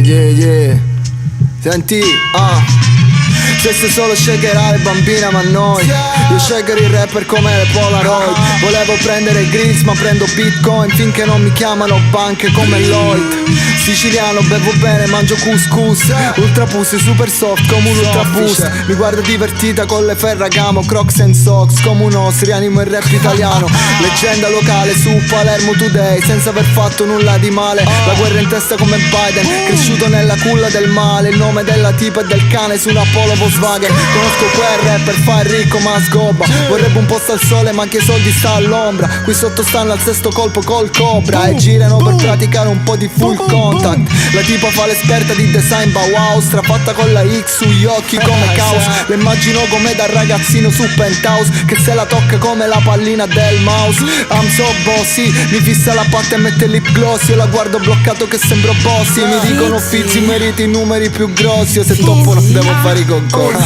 Yeah. Senti, se solo shakerare bambina ma noi io shaker il rapper come le Polaroid. Volevo prendere il Grills ma prendo Bitcoin finché non mi chiamano banche come Lloyd. Siciliano, bevo bene, mangio couscous. Ultra pussy, super soft come un ultra boost. Mi guardo divertita con le Ferragamo, Crocs and Socks come un os, rianimo il rap italiano. Leggenda locale su Palermo Today senza aver fatto nulla di male. La guerra in testa come Biden, cresciuto nella culla del male. Il nome della tipa e del cane su una Polo Volkswagen. Conosco quel rapper, fa il ricco ma sgobba. Vorrebbe un posto al sole ma anche i soldi sta all'ombra. Qui sotto stanno al sesto colpo col Cobra e girano per praticare un po' di full contact. La tipa fa l'esperta di design Bauhaus, strafatta con la X sugli occhi come caos. Le immagino come da ragazzino su Penthouse che se la tocca come la pallina del mouse. I'm so bossy, mi fissa la patta e mette il lip gloss. Io la guardo bloccato che sembro bossy. Mi dicono Fizzi meriti i numeri più grossi. Io se toppo non devo fare i concorsi.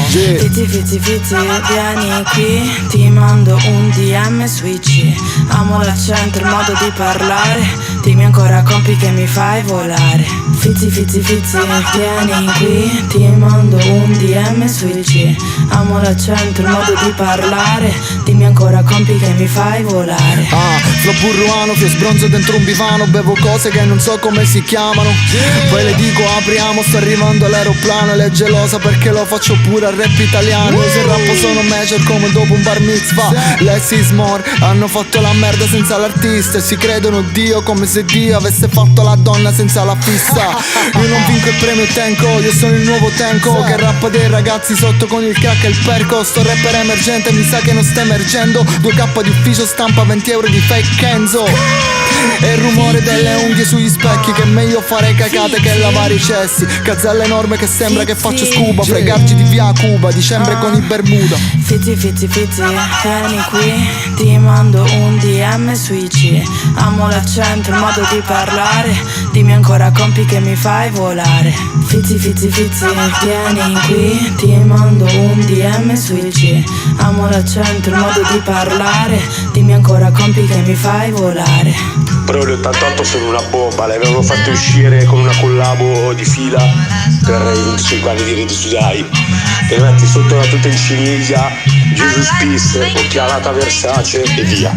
Fizzi, vieni qui, ti mando un DM su IG. Amo l'accento, il modo di parlare. Dimmi ancora compi che mi fai volare. Fizzi, vieni qui, ti mando un DM su IG. Amo l'accento, il modo di parlare. Dimmi ancora compi che mi fai volare. Flow burruano, fio sbronzo dentro un bivano. Bevo cose che non so come si chiamano. Poi le dico apriamo, sto arrivando l'aeroplano. E lei è gelosa perché lo faccio pure al rap italiano. Io se rappo sono major come dopo un bar mitzvah. Less is more, hanno fatto la merda senza l'artista. E si credono Dio come se Dio avesse fatto la donna senza la fissa. Io non vinco il premio Tenco, io sono il nuovo Tenco che rappa dei ragazzi sotto con il crack e il perco. Sto rapper emergente, mi sa che non sta emergendo. 2K di ufficio, stampa 20 euro di fake Kenzo. E il rumore delle unghie sugli specchi, che è meglio fare cacate che lavare i cessi. Gazzelle enorme che sembra che faccio scuba. Fregarci di via Cuba, dicembre con i Bermuda. Fizzi, vieni qui, ti mando un DM su IG. Amo l'accento, il modo di parlare. Dimmi ancora compi che mi fai volare. Fizzi, vieni qui, ti mando un DM su IG. Amo l'accento, il modo di parlare. Dimmi ancora compi che mi fai volare. Però gli 88 sono una bomba, le avevano fatto uscire con una collabo di fila per i 5 anni di Ridi Sudai. Te le metti sotto la tuta in ciniglia, Jesus Peace, occhialata Versace e via.